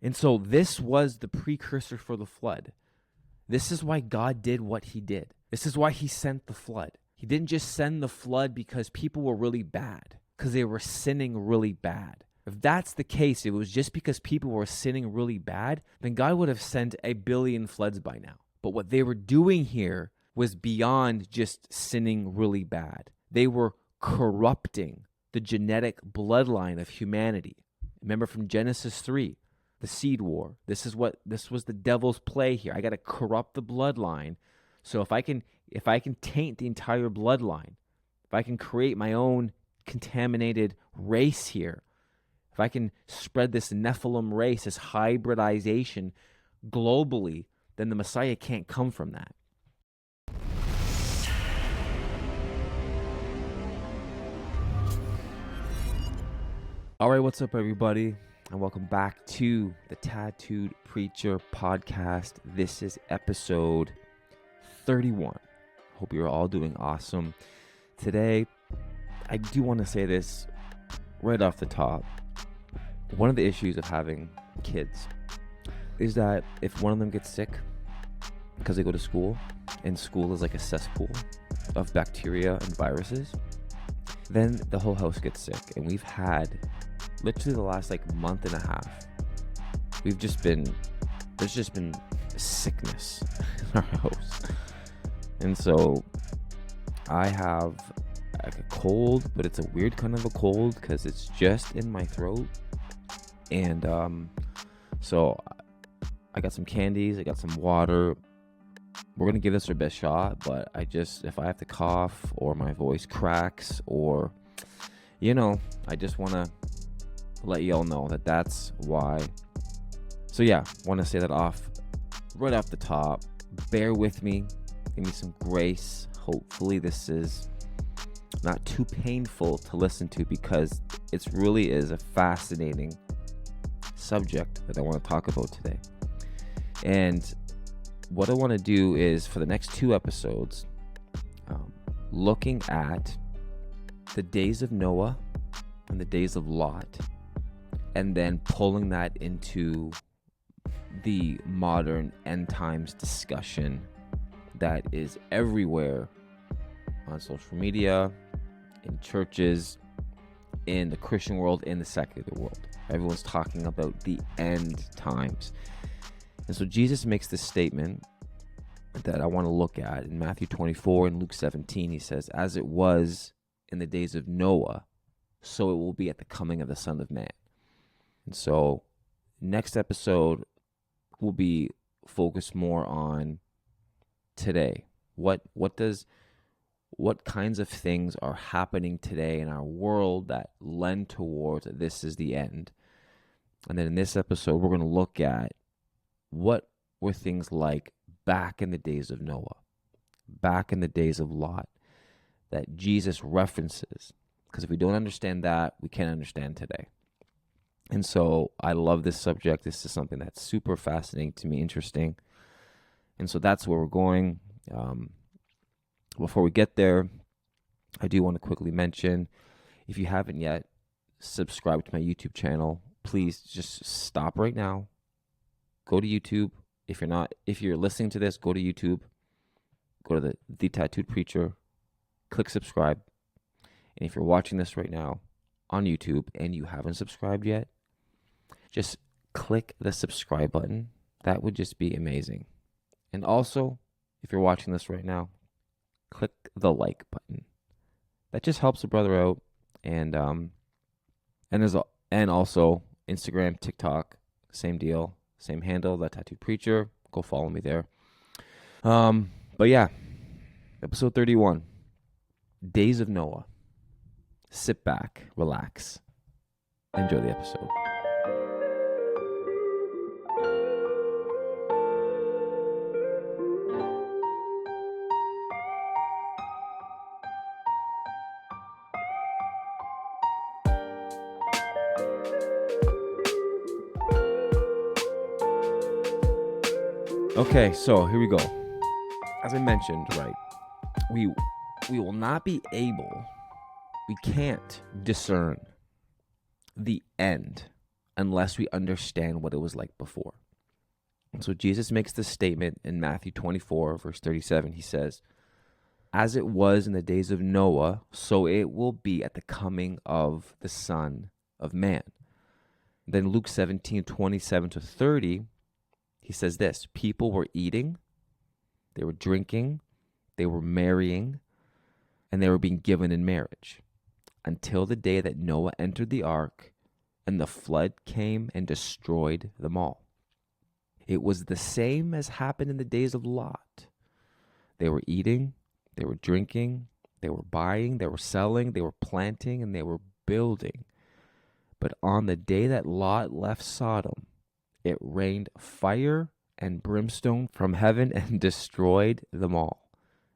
And so this was the precursor for the flood. This is why God did what he did. This is why he sent the flood. He didn't just send the flood because people were really bad, because they were sinning really bad. If that's the case, it was just because people were sinning really bad, then God would have sent 1 billion floods by now. But what they were doing here was beyond just sinning really bad. They were corrupting the genetic bloodline of humanity. Remember from Genesis 3, the seed war. This was the devil's play here. I got to corrupt the bloodline. So if I can taint the entire bloodline, if I can create my own contaminated race here, if I can spread this Nephilim race, this hybridization globally, then the Messiah can't come from that. All right, what's up, everybody? And welcome back to the Tattooed Preacher podcast. This is episode 31. Hope you're all doing awesome. Today, I do want to say this right off the top. One of the issues of having kids is that if one of them gets sick because they go to school, and school is like a cesspool of bacteria and viruses, then the whole house gets sick. And we've had literally the last month and a half, there's just been sickness in our house. And so I have a cold, but it's a weird kind of a cold because it's just in my throat. And so I got some candies, I got some water. We're going to give this our best shot, but if I have to cough or my voice cracks or, I just want to let y'all know that that's why. So yeah, want to say that right off the top. Bear with me. Give me some grace. Hopefully this is not too painful to listen to, because it really is a fascinating subject that I want to talk about today. And what I want to do is, for the next 2 episodes, looking at the days of Noah and the days of Lot, and then pulling that into the modern end times discussion that is everywhere on social media, in churches, in the Christian world, in the secular world. Everyone's talking about the end times. And so Jesus makes this statement that I want to look at in Matthew 24 and Luke 17. He says, "As it was in the days of Noah, so it will be at the coming of the Son of Man." And so next episode will be focused more on today. What kinds of things are happening today in our world that lend towards this is the end. And then in this episode, we're going to look at what were things like back in the days of Noah, back in the days of Lot, that Jesus references. Because if we don't understand that, we can't understand today. And so I love this subject. This is something that's super fascinating to me, interesting. And so that's where we're going. Before we get there, I do want to quickly mention, if you haven't yet subscribed to my YouTube channel, please just stop right now. Go to YouTube. If you're listening to this, go to YouTube. Go to the Tattooed Preacher. Click subscribe. And if you're watching this right now on YouTube and you haven't subscribed yet, just click the subscribe button. That would just be amazing. And also, if you're watching this right now, click the like button. That just helps a brother out. And also Instagram, TikTok, same deal, same handle, The Tattooed Preacher. Go follow me there. But yeah, episode 31, Days of Noah. Sit back, relax, enjoy the episode. Okay, so here we go. As I mentioned, right, we will not be able, we can't discern the end unless we understand what it was like before. And so Jesus makes this statement in Matthew 24, verse 37. He says, "As it was in the days of Noah, so it will be at the coming of the Son of Man." Then Luke 17, 27 to 30, he says this: "People were eating, they were drinking, they were marrying, and they were being given in marriage until the day that Noah entered the ark and the flood came and destroyed them all. It was the same as happened in the days of Lot. They were eating, they were drinking, they were buying, they were selling, they were planting, and they were building. But on the day that Lot left Sodom, it rained fire and brimstone from heaven and destroyed them all.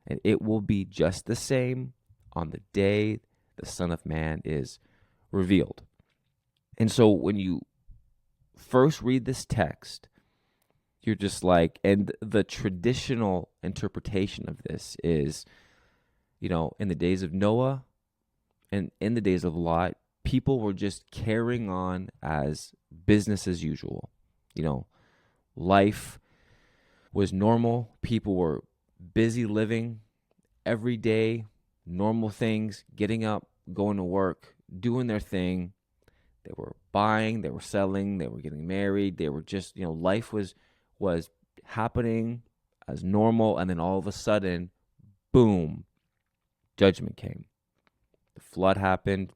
And it will be just the same on the day the Son of Man is revealed." And so when you first read this text, you're just like, and the traditional interpretation of this is, in the days of Noah and in the days of Lot, people were just carrying on as business as usual. Life was normal. People were busy living every day, normal things, getting up, going to work, doing their thing. They were buying, they were selling, they were getting married. They were just, life was happening as normal. And then all of a sudden, boom, judgment came. The flood happened.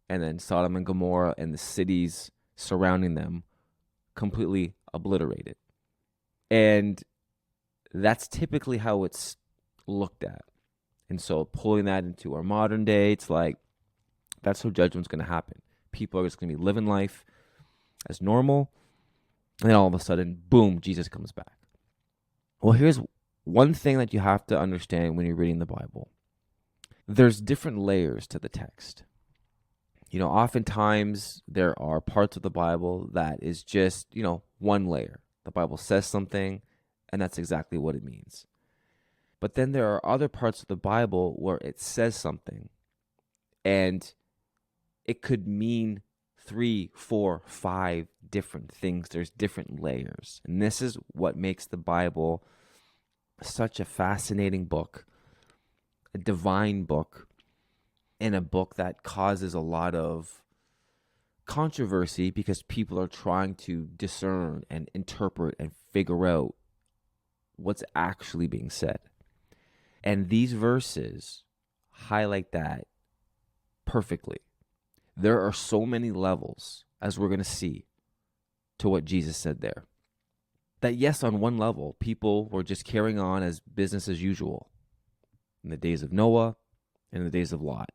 And then Sodom and Gomorrah and the cities surrounding them completely obliterated. And that's typically how it's looked at. And so pulling that into our modern day, it's like, that's how judgment's going to happen. People are just going to be living life as normal. And then all of a sudden, boom, Jesus comes back. Well, here's one thing that you have to understand when you're reading the Bible. There's different layers to the text. Oftentimes there are parts of the Bible that is just, one layer. The Bible says something, and that's exactly what it means. But then there are other parts of the Bible where it says something, and it could mean 3, 4, 5 different things. There's different layers. And this is what makes the Bible such a fascinating book, a divine book, and a book that causes a lot of controversy because people are trying to discern and interpret and figure out what's actually being said. And these verses highlight that perfectly. There are so many levels, as we're going to see, to what Jesus said there. That yes, on one level, people were just carrying on as business as usual in the days of Noah and in the days of Lot.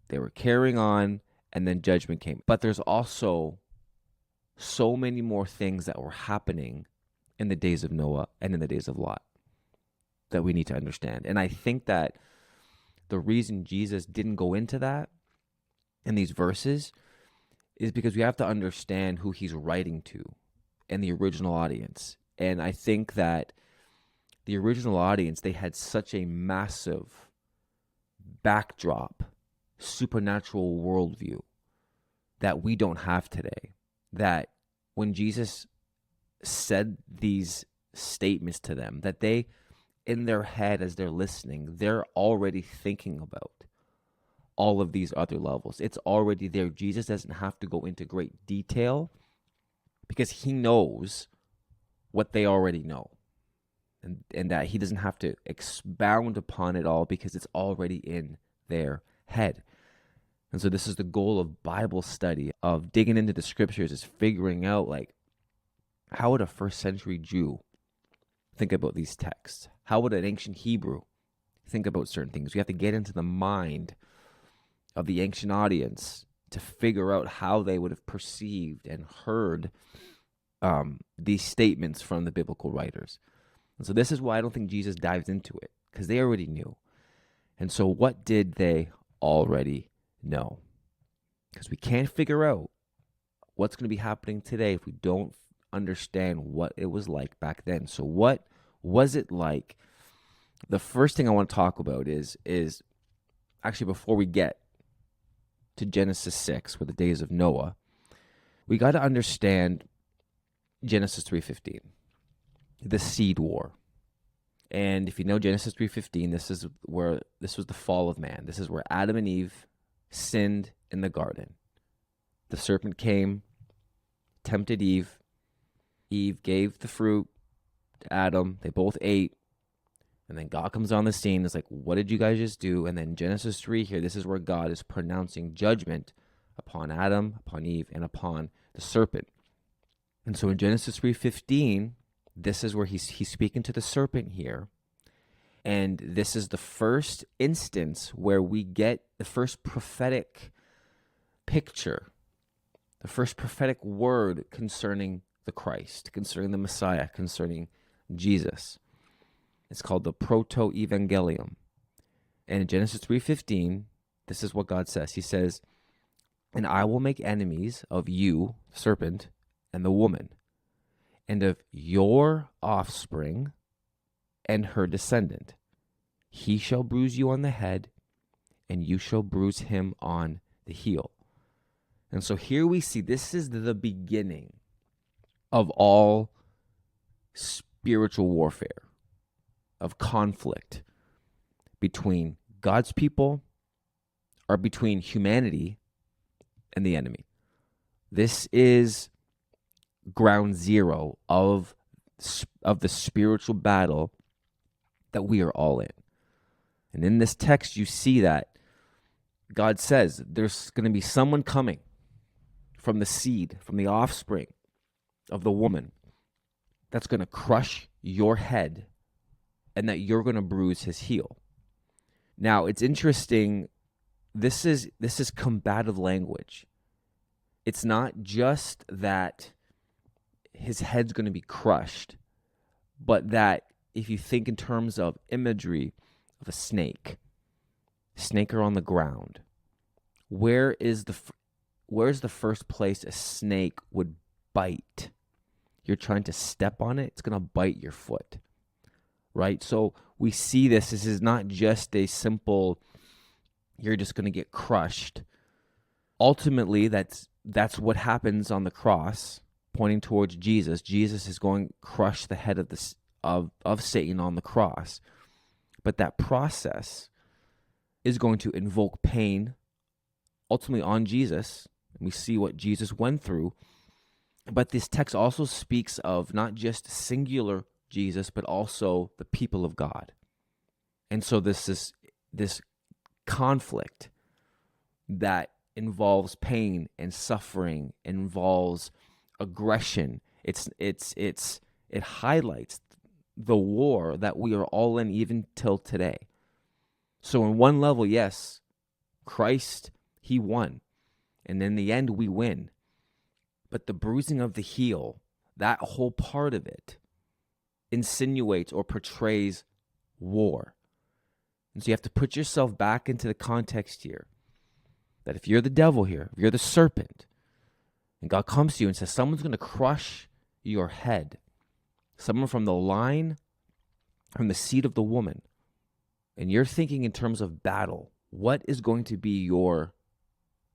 They were carrying on, and then judgment came. But there's also so many more things that were happening in the days of Noah and in the days of Lot that we need to understand. And I think that the reason Jesus didn't go into that in these verses is because we have to understand who he's writing to and the original audience. And I think that the original audience, they had such a massive backdrop, supernatural worldview that we don't have today. That when Jesus said these statements to them, that they, in their head as they're listening, they're already thinking about all of these other levels. It's already there. Jesus doesn't have to go into great detail because he knows what they already know. And that he doesn't have to expound upon it all because it's already in their head. And so this is the goal of Bible study, of digging into the scriptures, is figuring out, like, how would a first century Jew think about these texts? How would an ancient Hebrew think about certain things? We have to get into the mind of the ancient audience to figure out how they would have perceived and heard these statements from the biblical writers. And so this is why I don't think Jesus dives into it, because they already knew. And so what did they already know? Because we can't figure out what's going to be happening today if we don't understand what it was like back then. So what was it like? The first thing I want to talk about is actually, before we get to Genesis 6 with the days of Noah, we got to understand Genesis 3:15, the seed war. And if you know Genesis 3:15, this was the fall of man. This is where Adam and Eve sinned in the garden. The serpent came, tempted Eve. Eve gave the fruit to Adam. They both ate. And then God comes on the scene. It's like, what did you guys just do? And then Genesis 3 here, this is where God is pronouncing judgment upon Adam, upon Eve, and upon the serpent. And so in Genesis 3:15, this is where he's speaking to the serpent here. And this is the first instance where we get the first prophetic picture, the first prophetic word concerning the Christ, concerning the Messiah, concerning Jesus. It's called the proto-evangelium. And in Genesis 3:15, this is what God says. He says, "And I will make enemies of you, serpent, and the woman, and of your offspring and her descendant. He shall bruise you on the head, and you shall bruise him on the heel." And so here we see this is the beginning of all spiritual warfare, of conflict between God's people or between humanity and the enemy. This is ground zero of the spiritual battle that we are all in. And in this text, you see that God says there's going to be someone coming from the seed, from the offspring of the woman, that's going to crush your head and that you're going to bruise his heel. Now, it's interesting. This is combative language. It's not just that his head's going to be crushed, but that if you think in terms of imagery of a snake are on the ground. Where's the first place a snake would bite? You're trying to step on it, it's going to bite your foot, right? So we see this is not just a simple, you're just going to get crushed. Ultimately, that's what happens on the cross, pointing towards Jesus. Jesus is going to crush the head of Satan on the cross. But that process is going to invoke pain, ultimately on Jesus. And we see what Jesus went through. But this text also speaks of not just singular Jesus, but also the people of God. And so this conflict that involves pain and suffering, involves aggression. It highlights the war that we are all in even till today. So in one level, yes, Christ, he won. And in the end, we win. But the bruising of the heel, that whole part of it, insinuates or portrays war. And so you have to put yourself back into the context here. That if you're the devil here, if you're the serpent, and God comes to you and says, someone's going to crush your head, someone from the line, from the seed of the woman, and you're thinking in terms of battle, what is going to be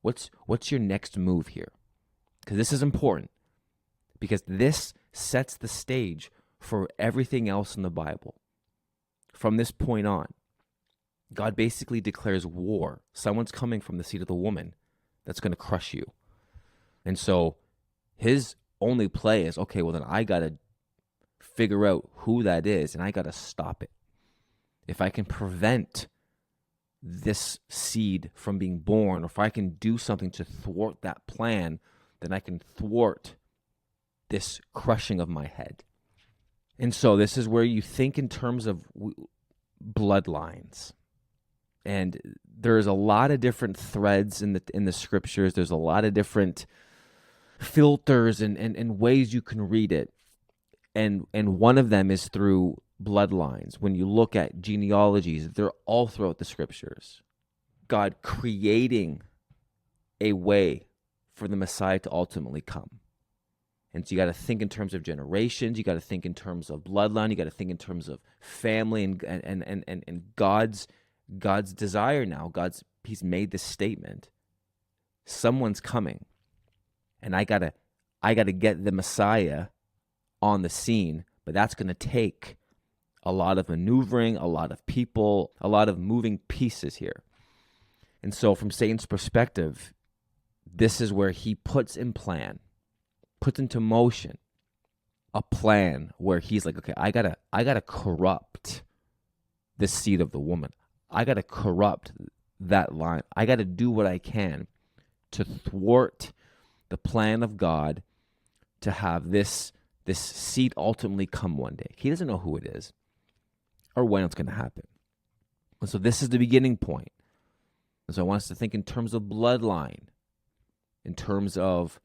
what's your next move here? Because this is important, because this sets the stage for everything else in the Bible. From this point on, God basically declares war. Someone's coming from the seed of the woman that's going to crush you. And so his only play is, okay, well then I got to figure out who that is and I got to stop it. If I can prevent this seed from being born, or if I can do something to thwart that plan, then I can thwart this crushing of my head. And so this is where you think in terms of bloodlines. And there's a lot of different threads in the scriptures. There's a lot of different filters and ways you can read it. And one of them is through bloodlines. When you look at genealogies, they're all throughout the scriptures. God creating a way for the Messiah to ultimately come. And so you got to think in terms of generations. You got to think in terms of bloodline. You got to think in terms of family and God's desire now. He's made this statement. Someone's coming, and I gotta get the Messiah on the scene, but that's going to take a lot of maneuvering, a lot of people, a lot of moving pieces here. And so from Satan's perspective, this is where he puts into motion a plan where he's like, okay, I gotta corrupt the seed of the woman. I gotta corrupt that line. I gotta do what I can to thwart the plan of God to have this seed ultimately come one day. He doesn't know who it is or when it's going to happen. And so this is the beginning point. And so I want us to think in terms of bloodline, in terms of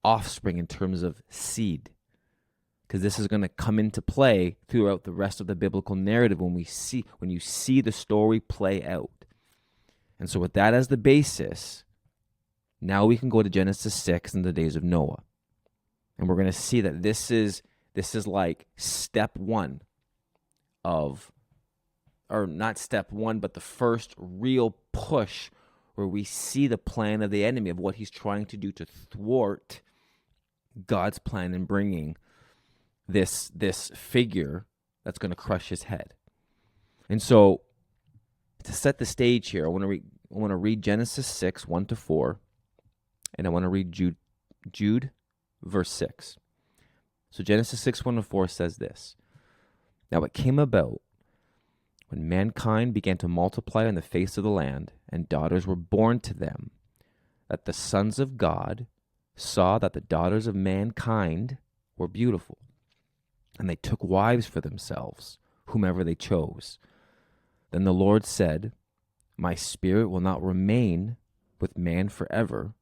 offspring, in terms of seed, because this is going to come into play throughout the rest of the biblical narrative when you see the story play out. And so with that as the basis, now we can go to Genesis 6 and the days of Noah. And we're going to see that this is like step one of, or not step one, but the first real push where we see the plan of the enemy of what he's trying to do to thwart God's plan in bringing this figure that's going to crush his head. And so to set the stage here, I want to read Genesis 6, 1-4, and I want to read Jude verse 6. So Genesis 6, 1-4 says this. Now it came about when mankind began to multiply on the face of the land, and daughters were born to them, that the sons of God saw that the daughters of mankind were beautiful, and they took wives for themselves, whomever they chose. Then the Lord said, My spirit will not remain with man forever,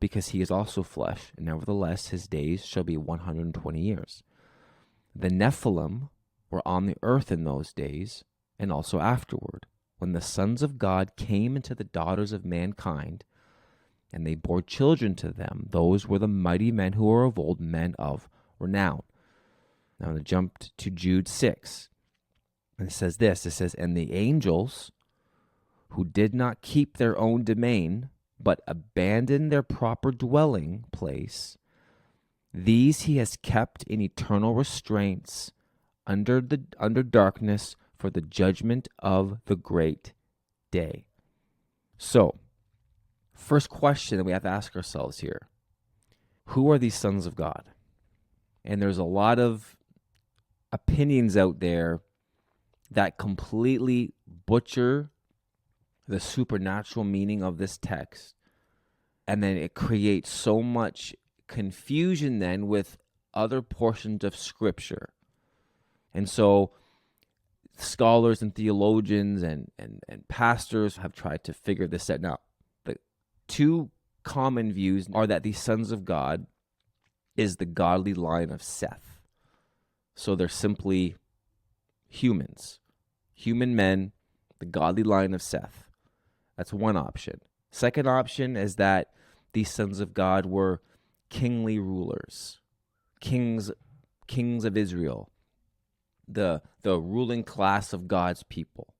because he is also flesh, and nevertheless his days shall be 120 years. The Nephilim were on the earth in those days, and also afterward, when the sons of God came into the daughters of mankind, and they bore children to them. Those were the mighty men who were of old, men of renown. Now I'm going to jump to Jude 6. And it says this, And the angels who did not keep their own domain, but abandoned their proper dwelling place, these he has kept in eternal restraints under darkness for the judgment of the great day. So, first question that we have to ask ourselves here, who are these sons of God? And there's a lot of opinions out there that completely butcher the supernatural meaning of this text, and then it creates so much confusion then with other portions of Scripture. And so scholars and theologians and pastors have tried to figure this out. Now, the two common views are that these sons of God is the godly line of Seth. So they're simply humans, human men, the godly line of Seth. That's one option. Second option is that these sons of God were kingly rulers, kings of Israel, the ruling class of God's people.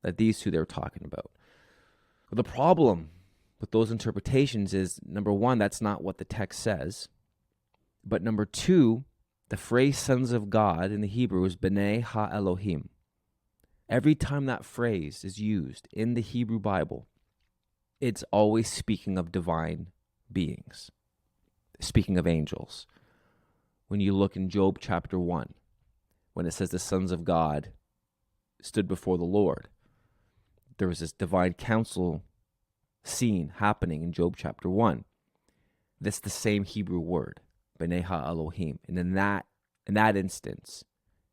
That these two they're talking about. But the problem with those interpretations is, number one, that's not what the text says. But number two, the phrase sons of God in the Hebrew is B'nai Ha-Elohim. Every time that phrase is used in the Hebrew Bible, it's always speaking of divine beings, speaking of angels. When you look in Job chapter 1, when it says the sons of God stood before the Lord, there was this divine council scene happening in Job chapter 1. That's the same Hebrew word, B'nai Ha-Elohim. And in that instance,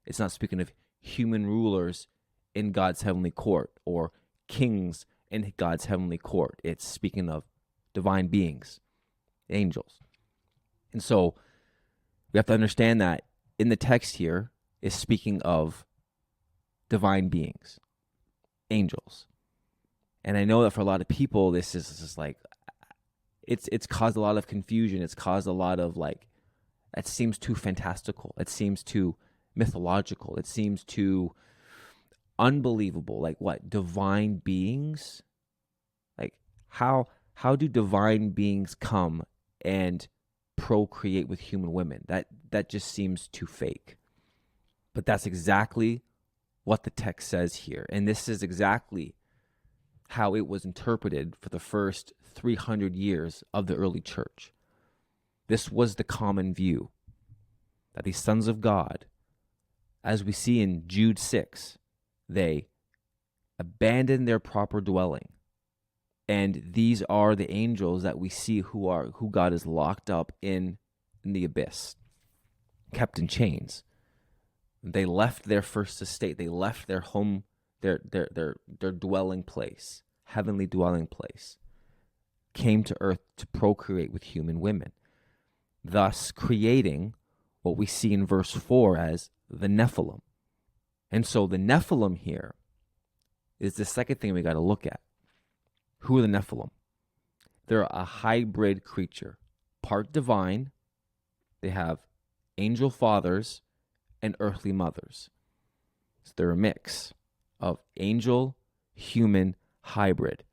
it's not speaking of human rulers in God's heavenly court or kings in God's heavenly court. It's speaking of divine beings, angels. And so we have to understand that in the text here is speaking of divine beings, angels. And I know that for a lot of people, this is like, it's caused a lot of confusion. It's caused a lot of it seems too fantastical. It seems too mythological. It seems too unbelievable. Like what? Divine beings? Like how do divine beings come and procreate with human women. That just seems too fake. But that's exactly what the text says here. And this is exactly how it was interpreted for the first 300 years of the early church. This was the common view, that these sons of God, as we see in Jude 6, they abandon their proper dwelling. And these are the angels that we see who God has locked up in the abyss, kept in chains. They left their first estate. They left their home, their dwelling place, heavenly dwelling place, came to earth to procreate with human women, thus creating what we see in verse 4 as the Nephilim. And so the Nephilim here is the second thing we got to look at. Who are the Nephilim? They're a hybrid creature, part divine. They have angel fathers and earthly mothers. So they're a mix of angel, human, hybrid.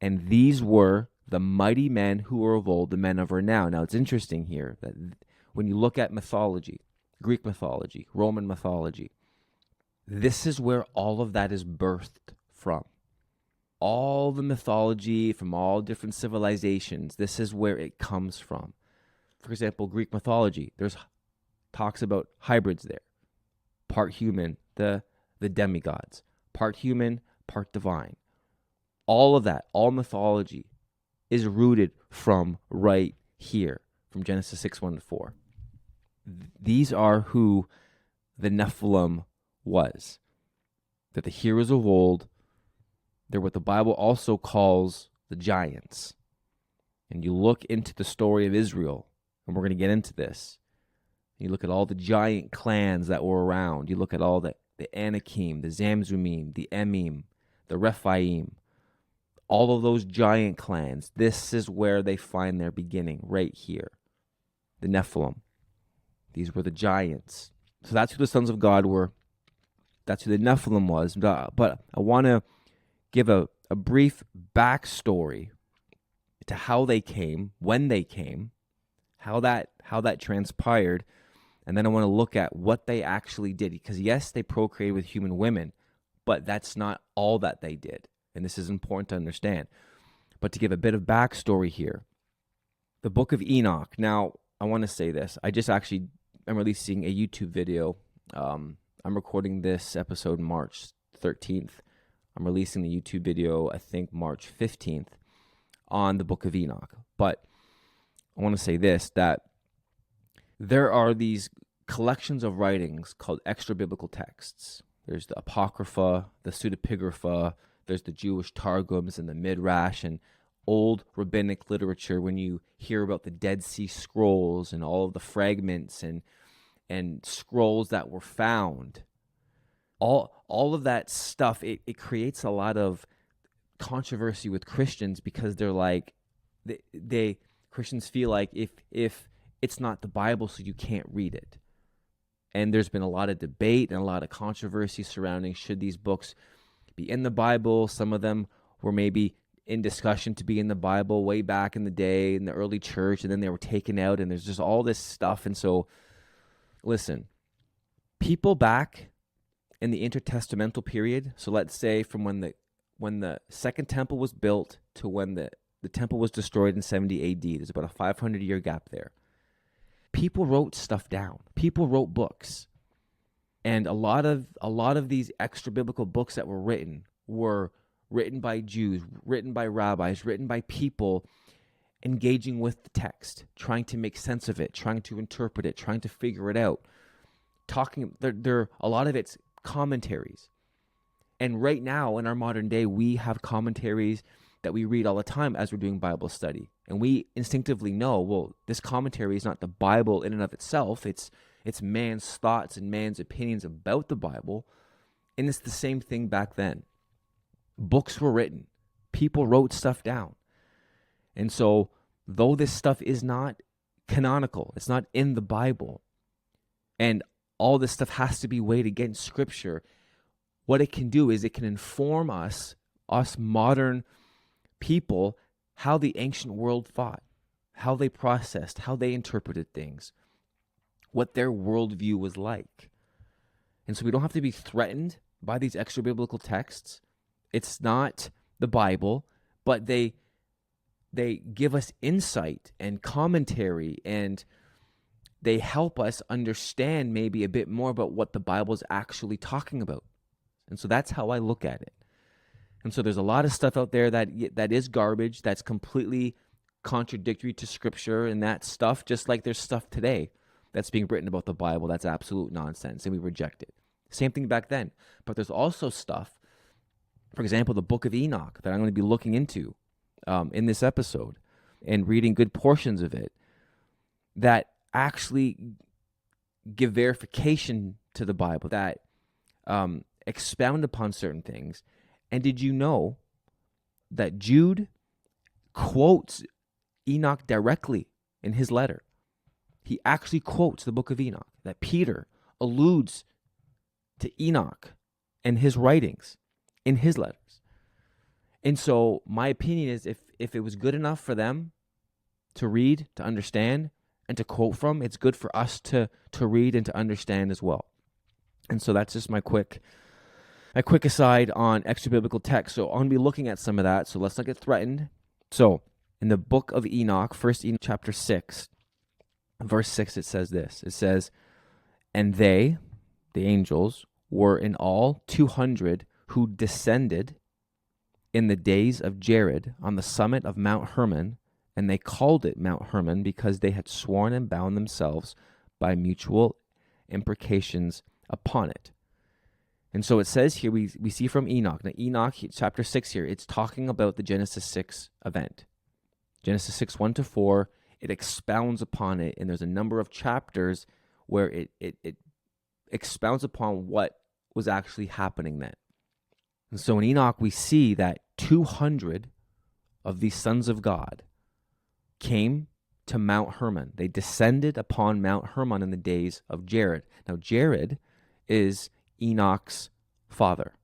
And these were the mighty men who were of old, the men of renown. Now, it's interesting here that when you look at mythology, Greek mythology, Roman mythology, this is where all of that is birthed from. All the mythology from all different civilizations, this is where it comes from. For example, Greek mythology, there's talks about hybrids there. Part human, the demigods. Part human, part divine. All of that, all mythology is rooted from right here, from Genesis 6, 1-4. These are who the Nephilim was. They're the heroes of old. They're what the Bible also calls the giants. And you look into the story of Israel, and we're going to get into this. You look at all the giant clans that were around. You look at all the Anakim, the Zamzumim, the Emim, the Rephaim. All of those giant clans, this is where they find their beginning, right here. The Nephilim. These were the giants. So that's who the sons of God were. That's who the Nephilim was. But I want to give a brief backstory to how they came, when they came, how that transpired, and then I want to look at what they actually did. Because yes, they procreated with human women, but that's not all that they did. And this is important to understand. But to give a bit of backstory here, the book of Enoch. Now, I want to say this. I'm releasing a YouTube video. I'm recording this episode March 13th. I'm releasing the YouTube video, I think, March 15th on the book of Enoch. But I want to say this, that there are these collections of writings called extra-biblical texts. There's the Apocrypha, the Pseudepigrapha, there's the Jewish Targums and the Midrash and old rabbinic literature when you hear about the Dead Sea Scrolls and all of the fragments and scrolls that were found. All of that stuff, it creates a lot of controversy with Christians because they're like, Christians feel like if it's not the Bible, so you can't read it. And there's been a lot of debate and a lot of controversy surrounding should these books be in the Bible. Some of them were maybe in discussion to be in the Bible way back in the day in the early church, and then they were taken out, and there's just all this stuff. And so, listen, people back in the intertestamental period, so let's say from when the second temple was built to when the temple was destroyed in 70 AD, there's about a 500-year gap there. People wrote stuff down. People wrote books. And a lot of these extra biblical books that were written by Jews, written by rabbis, written by people engaging with the text, trying to make sense of it, trying to interpret it, trying to figure it out. A lot of it's commentaries. And right now in our modern day, we have commentaries that we read all the time as we're doing Bible study. And we instinctively know, well, this commentary is not the Bible in and of itself. It's man's thoughts and man's opinions about the Bible. And it's the same thing back then. Books were written. People wrote stuff down. And so, though this stuff is not canonical, it's not in the Bible, and all this stuff has to be weighed against Scripture, what it can do is it can inform us modern people, how the ancient world thought, how they processed, how they interpreted things, what their worldview was like. And so we don't have to be threatened by these extra biblical texts. It's not the Bible, but they give us insight and commentary, and they help us understand maybe a bit more about what the Bible is actually talking about. And so that's how I look at it. And so there's a lot of stuff out there that is garbage, that's completely contradictory to Scripture, and that stuff, just like there's stuff today that's being written about the Bible that's absolute nonsense, and we reject it. Same thing back then. But there's also stuff, for example, the book of Enoch, that I'm going to be looking into in this episode and reading good portions of it, that actually give verification to the Bible, that expound upon certain things. And did you know that Jude quotes Enoch directly in his letter? He actually quotes the book of Enoch, that Peter alludes to Enoch and his writings in his letters. And so my opinion is, if it was good enough for them to read, to understand, and to quote from, it's good for us to read and to understand as well. And so that's just my quick aside on extra biblical text. So I'm going to be looking at some of that, so let's not get threatened. So in the book of Enoch, 1 Enoch chapter 6, verse 6, it says this. It says, "And they," the angels, "were in all 200 who descended in the days of Jared on the summit of Mount Hermon, and they called it Mount Hermon because they had sworn and bound themselves by mutual imprecations upon it." And so it says here, we see from Enoch. Now, Enoch, chapter 6 here, it's talking about the Genesis 6 event. Genesis 6, 1-4, it expounds upon it, and there's a number of chapters where it expounds upon what was actually happening then. And so in Enoch, we see that 200 of these sons of God came to Mount Hermon. They descended upon Mount Hermon in the days of Jared. Now, Jared is Enoch's father.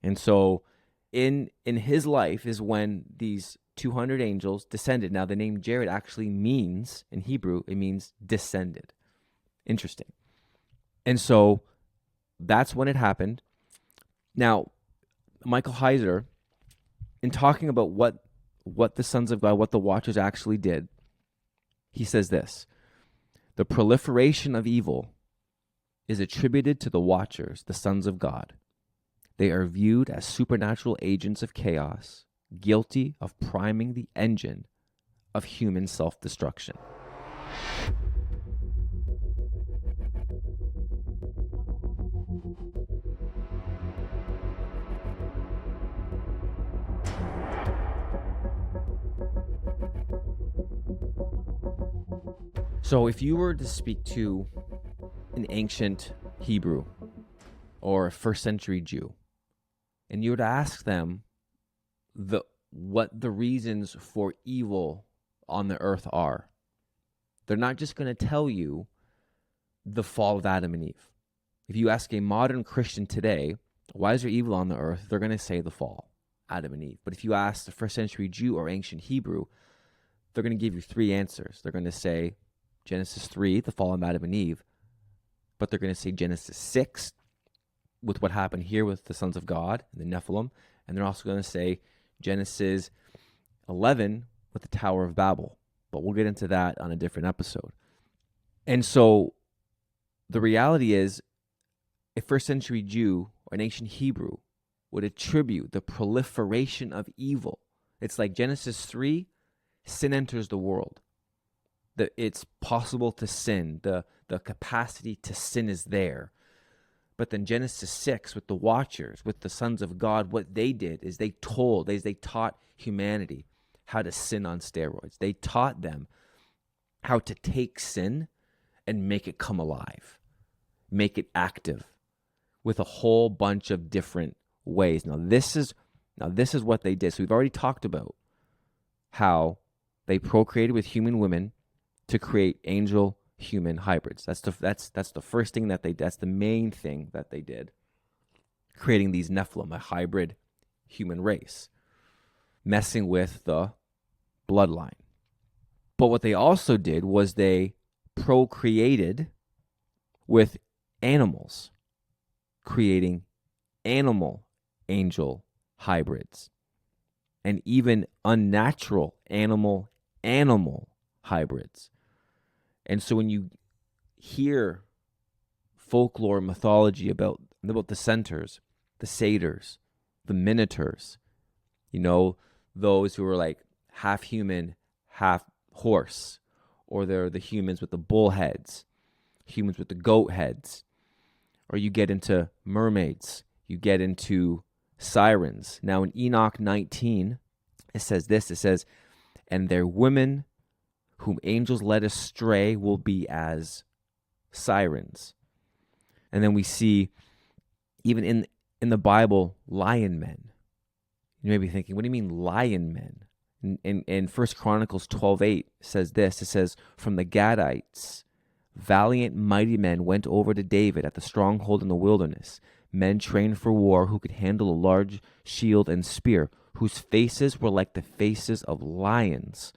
And so in his life is when these 200 angels descended. Now, the name Jared actually means, in Hebrew, it means descended. Interesting. And so that's when it happened. Now, Michael Heiser, in talking about what the sons of God, what the Watchers actually did, he says this: "The proliferation of evil is attributed to the Watchers, the sons of God. They are viewed as supernatural agents of chaos, guilty of priming the engine of human self-destruction." So if you were to speak to an ancient Hebrew or a first century Jew, and you were to ask them what the reasons for evil on the earth are, they're not just going to tell you the fall of Adam and Eve. If you ask a modern Christian today, why is there evil on the earth? They're going to say the fall, Adam and Eve. But if you ask the first century Jew or ancient Hebrew, they're going to give you three answers. They're going to say Genesis 3, the fall of Adam and Eve, but they're going to say Genesis 6, with what happened here with the sons of God and the Nephilim, and they're also going to say Genesis 11 with the Tower of Babel. But we'll get into that on a different episode. And so the reality is, a first century Jew or an ancient Hebrew would attribute the proliferation of evil. It's like Genesis 3, sin enters the world. It's possible to sin. The capacity to sin is there. But then Genesis 6, with the Watchers, with the sons of God, what they did is they taught humanity how to sin on steroids. They taught them how to take sin and make it come alive, make it active with a whole bunch of different ways. Now this is what they did. So we've already talked about how they procreated with human women to create angel-human hybrids. That's the first thing that's the main thing that they did, creating these Nephilim, a hybrid human race, messing with the bloodline. But what they also did was they procreated with animals, creating animal angel hybrids, and even unnatural animal hybrids. And so when you hear folklore mythology about the centaurs, the satyrs, the minotaurs, those who are like half human, half horse, or they're the humans with the bull heads, humans with the goat heads, or you get into mermaids, you get into sirens. Now in Enoch 19, it says this, it says, and their women whom angels led astray will be as sirens. And then we see, even in the Bible, lion men. You may be thinking, what do you mean lion men? In 1 Chronicles 12:8 says this, it says, from the Gadites, valiant mighty men went over to David at the stronghold in the wilderness, men trained for war who could handle a large shield and spear, whose faces were like the faces of lions,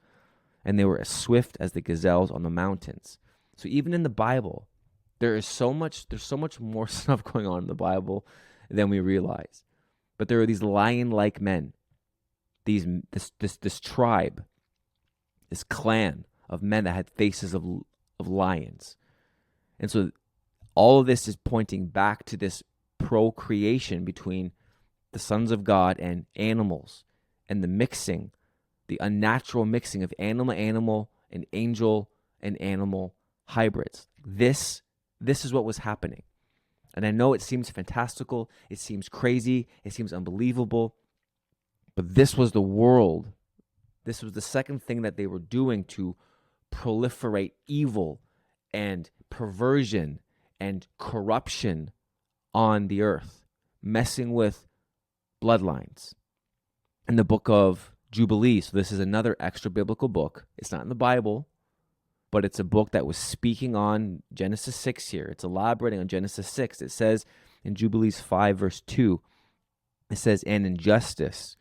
and they were as swift as the gazelles on the mountains. So even in the Bible, there's so much more stuff going on in the Bible than we realize. But there are these lion-like men, this tribe, this clan of men that had faces of lions. And so all of this is pointing back to this procreation between the sons of God and animals, and the mixing, the unnatural mixing of animal, and angel and animal hybrids. This is what was happening. And I know it seems fantastical, it seems crazy, it seems unbelievable, but this was the world. This was the second thing that they were doing to proliferate evil and perversion and corruption on the earth, messing with bloodlines. In the book of Jubilee, so this is another extra biblical book. It's not in the Bible, but it's a book that was speaking on Genesis 6 here. It's elaborating on Genesis 6. It says in Jubilees 5, verse 2, it says, and injustice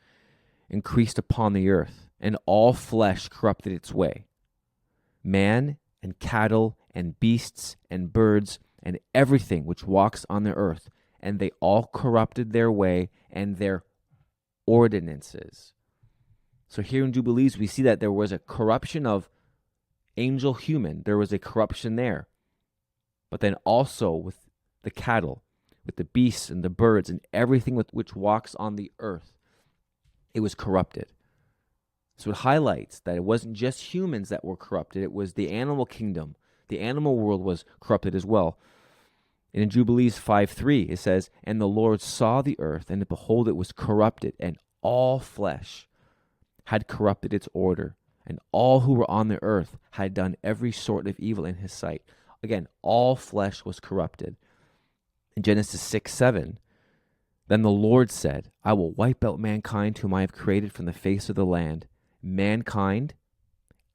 increased upon the earth, and all flesh corrupted its way. Man and cattle and beasts and birds and everything which walks on the earth, and they all corrupted their way and their ordinances. So here in Jubilees, we see that there was a corruption of angel human. There was a corruption there. But then also with the cattle, with the beasts and the birds and everything with which walks on the earth, it was corrupted. So it highlights that it wasn't just humans that were corrupted. It was the animal kingdom. The animal world was corrupted as well. And in Jubilees 5:3, it says, and the Lord saw the earth, and behold, it was corrupted, and all flesh had corrupted its order, and all who were on the earth had done every sort of evil in his sight. Again, all flesh was corrupted. In Genesis 6:7, then the Lord said, I will wipe out mankind whom I have created from the face of the land, mankind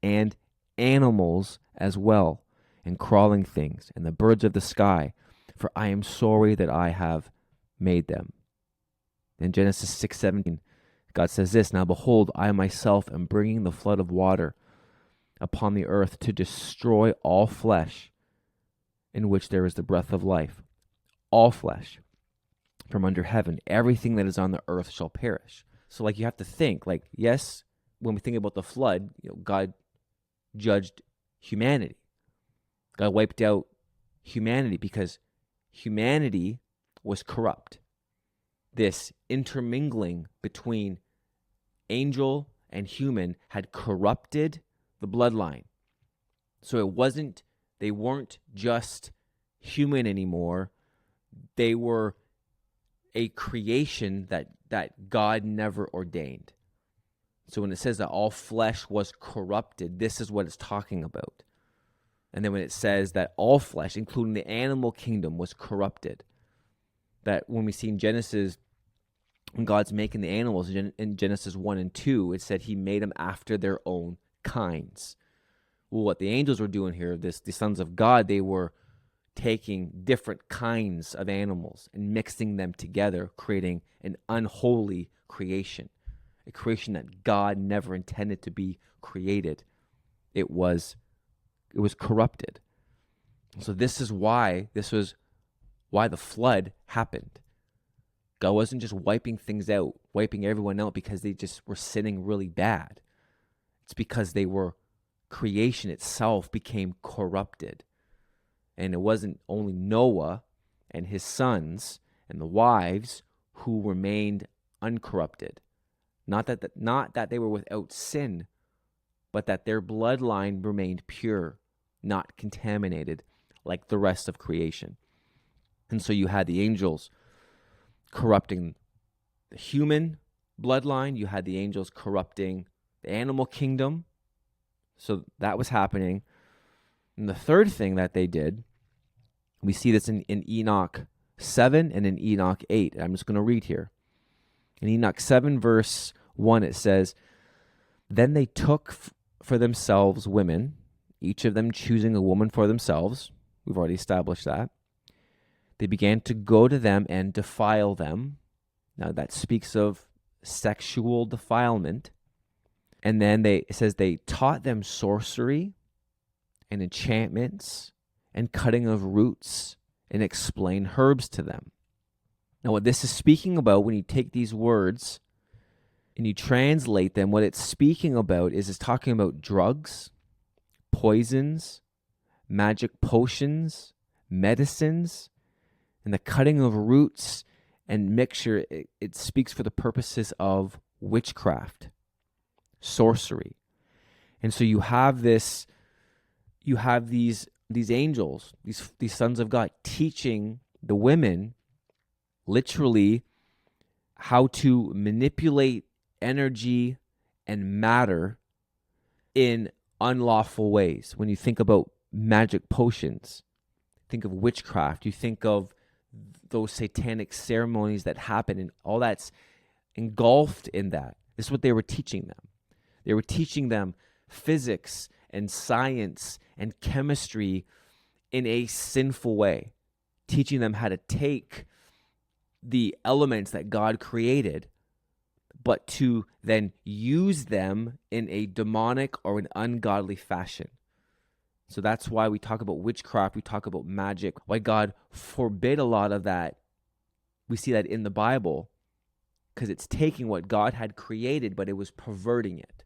and animals as well, and crawling things, and the birds of the sky, for I am sorry that I have made them. In Genesis 6:17, God says this, now behold, I myself am bringing the flood of water upon the earth to destroy all flesh in which there is the breath of life. All flesh from under heaven, everything that is on the earth shall perish. So you have to think, yes, when we think about the flood, God judged humanity. God wiped out humanity because humanity was corrupt. This intermingling between angel and human had corrupted the bloodline. So they weren't just human anymore. They were a creation that God never ordained. So when it says that all flesh was corrupted, this is what it's talking about. And then when it says that all flesh, including the animal kingdom, was corrupted, that when we see in Genesis, when God's making the animals, in Genesis 1 and 2, it said he made them after their own kinds. Well, what the angels were doing here, the sons of God, they were taking different kinds of animals and mixing them together, creating an unholy creation, a creation that God never intended to be created. It was corrupted. So this was why the flood happened. God wasn't just wiping things out, wiping everyone out because they just were sinning really bad. It's because creation itself became corrupted. And it wasn't only Noah and his sons and the wives who remained uncorrupted. Not that they were without sin, but that their bloodline remained pure, not contaminated like the rest of creation. And so you had the angels corrupting the human bloodline. You had the angels corrupting the animal kingdom. So that was happening. And the third thing that they did, we see this in Enoch 7 and in Enoch 8. I'm just going to read here. In Enoch 7 verse 1 it says, "Then they took for themselves women, each of them choosing a woman for themselves." We've already established that. "They began to go to them and defile them." Now that speaks of sexual defilement. And then it says they taught them sorcery and enchantments and cutting of roots and explained herbs to them. Now what this is speaking about, when you take these words and you translate them, what it's speaking about is it's talking about drugs, poisons, magic potions, medicines, and the cutting of roots and mixture. It speaks for the purposes of witchcraft, sorcery. And so you have these angels, these sons of God, teaching the women literally how to manipulate energy and matter in unlawful ways. When you think about magic potions, think of witchcraft, you think of those satanic ceremonies that happen, and all that's engulfed in that. This is what they were teaching them. They were teaching them physics and science and chemistry in a sinful way, teaching them how to take the elements that God created, but to then use them in a demonic or an ungodly fashion. So that's why we talk about witchcraft, we talk about magic, why God forbid a lot of that. We see that in the Bible, because it's taking what God had created, but it was perverting it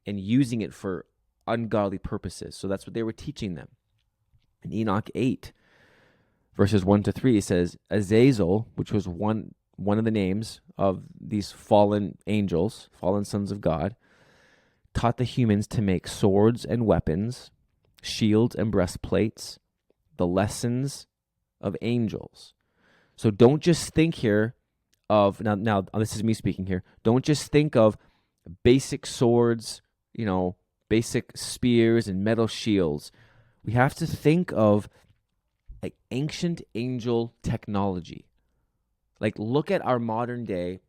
and using it for ungodly purposes. So that's what they were teaching them. In Enoch 8, verses 1 to 3, it says, Azazel, which was one of the names of these fallen angels, fallen sons of God, taught the humans to make swords and weapons, shields and breastplates, the lessons of angels. So don't just think here of, now this is me speaking here, don't just think of basic swords, basic spears and metal shields. We have to think of like ancient angel technology. Like, look at our modern day,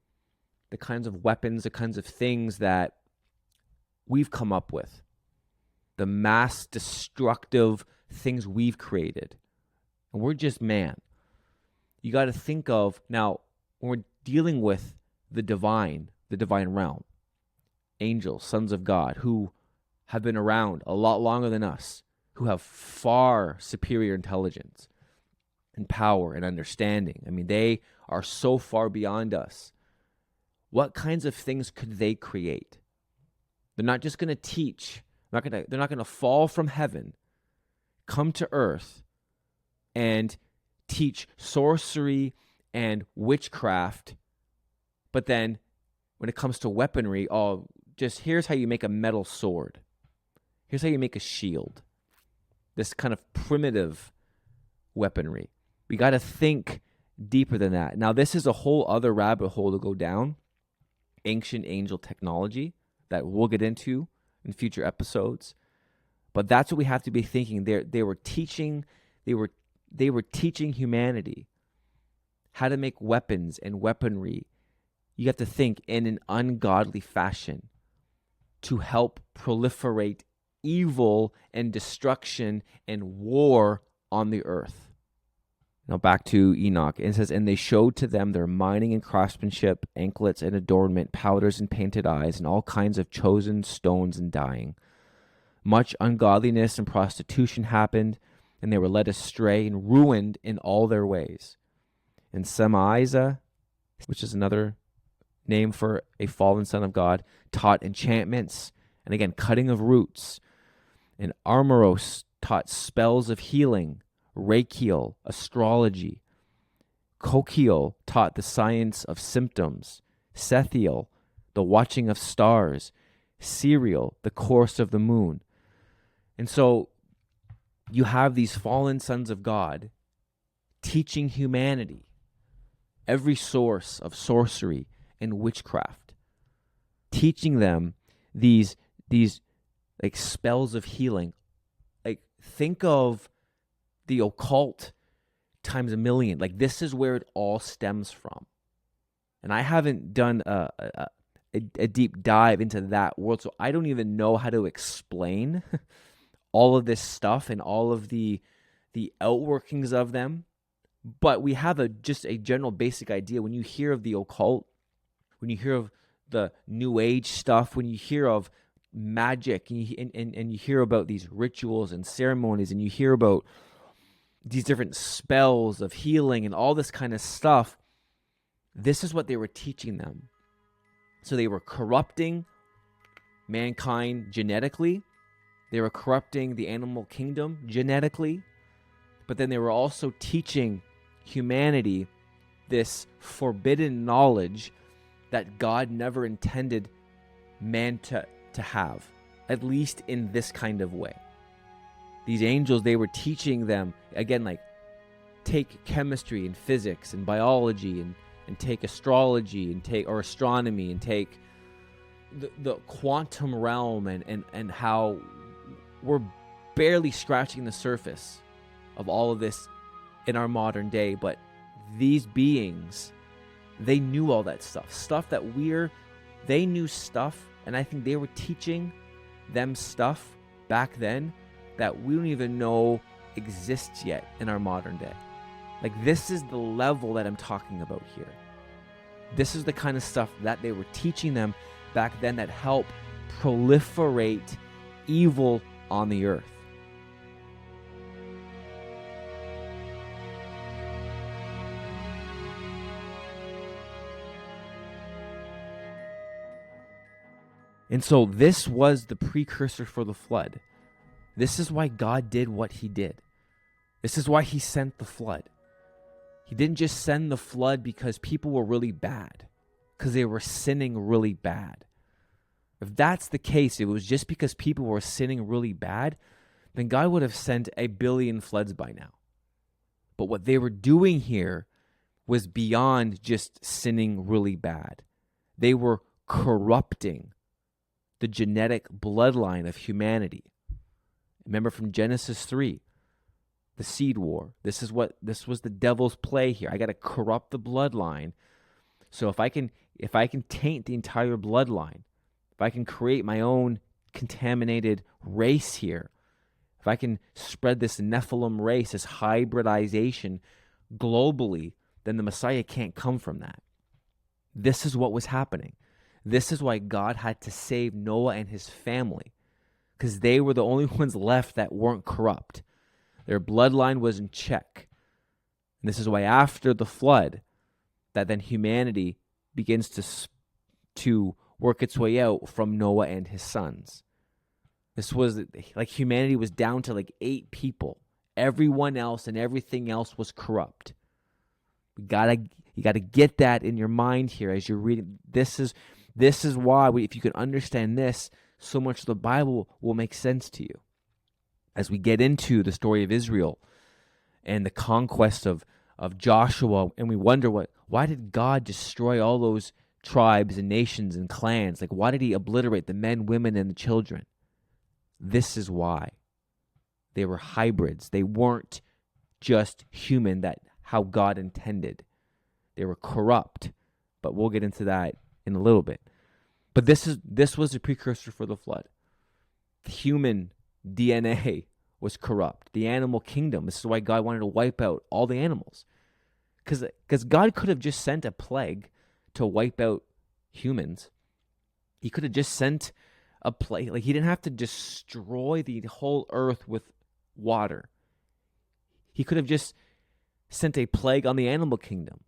the kinds of weapons, the kinds of things that we've come up with, the mass destructive things we've created. And we're just man. You got to think of, now, when we're dealing with the divine realm, angels, sons of God, who have been around a lot longer than us, who have far superior intelligence and power and understanding. I mean, they are so far beyond us. What kinds of things could they create? They're not just going to teach. They're not going to fall from heaven, come to earth, and teach sorcery and witchcraft. But then when it comes to weaponry, just here's how you make a metal sword. Here's how you make a shield. This kind of primitive weaponry. We got to think deeper than that. Now, this is a whole other rabbit hole to go down. Ancient angel technology that we'll get into in future episodes. But that's what we have to be thinking. They were teaching humanity how to make weapons and weaponry. You have to think in an ungodly fashion to help proliferate evil and destruction and war on the earth. Now back to Enoch. It says, and they showed to them their mining and craftsmanship, anklets and adornment, powders and painted eyes, and all kinds of chosen stones and dyeing. Much ungodliness and prostitution happened, and they were led astray and ruined in all their ways. And Semiza, which is another name for a fallen son of God, taught enchantments, and again, cutting of roots. And Armoros taught spells of healing, Rachiel, astrology. Kokiel taught the science of symptoms, Sethiel, the watching of stars, Serial, the course of the moon. And so you have these fallen sons of God teaching humanity every source of sorcery and witchcraft, teaching them these like spells of healing. Like, think of the occult times a million. Like, this is where it all stems from. And I haven't done a deep dive into that world, so I don't even know how to explain all of this stuff and all of the outworkings of them. But we have just a general basic idea. When you hear of the occult, when you hear of the New Age stuff, when you hear of magic, and you hear about these rituals and ceremonies, and you hear about these different spells of healing and all this kind of stuff, this is what they were teaching them. So they were corrupting mankind genetically. They were corrupting the animal kingdom genetically. But then they were also teaching humanity this forbidden knowledge that God never intended man to have, at least in this kind of way. These angels, they were teaching them, again, like, take chemistry and physics and biology and take astrology and take, or astronomy, and take the quantum realm and how we're barely scratching the surface of all of this in our modern day. But these beings, they knew all that stuff that they knew stuff, and I think they were teaching them stuff back then that we don't even know exists yet in our modern day. Like, this is the level that I'm talking about here. This is the kind of stuff that they were teaching them back then that helped proliferate evil on the earth. And so this was the precursor for the flood. This is why God did what he did. This is why he sent the flood. He didn't just send the flood because people were really bad, because they were sinning really bad. If that's the case, if it was just because people were sinning really bad, then God would have sent 1 billion floods by now. But what they were doing here was beyond just sinning really bad. They were corrupting the genetic bloodline of humanity. Remember from Genesis 3, the seed war. This was the devil's play here. I got to corrupt the bloodline. So if I can taint the entire bloodline, if I can create my own contaminated race here, if I can spread this Nephilim race, this hybridization globally, then the Messiah can't come from that. This is what was happening. This is why God had to save Noah and his family, because they were the only ones left that weren't corrupt. Their bloodline was in check. And this is why after the flood, that then humanity begins to work its way out from Noah and his sons. This was like humanity was down to like 8 people. Everyone else and everything else was corrupt. You gotta get that in your mind here as you're reading. This is why, if you can understand this, so much of the Bible will make sense to you. As we get into the story of Israel and the conquest of Joshua, and we wonder why did God destroy all those tribes and nations and clans? Like, why did he obliterate the men, women, and the children? This is why. They were hybrids. They weren't just human, that how God intended. They were corrupt, but we'll get into that in a little bit. But this was a precursor for the flood. The human DNA was corrupt. The animal kingdom. This is why God wanted to wipe out all the animals. Because God could have just sent a plague to wipe out humans. He could have just sent a plague. Like, he didn't have to destroy the whole earth with water. He could have just sent a plague on the animal kingdom.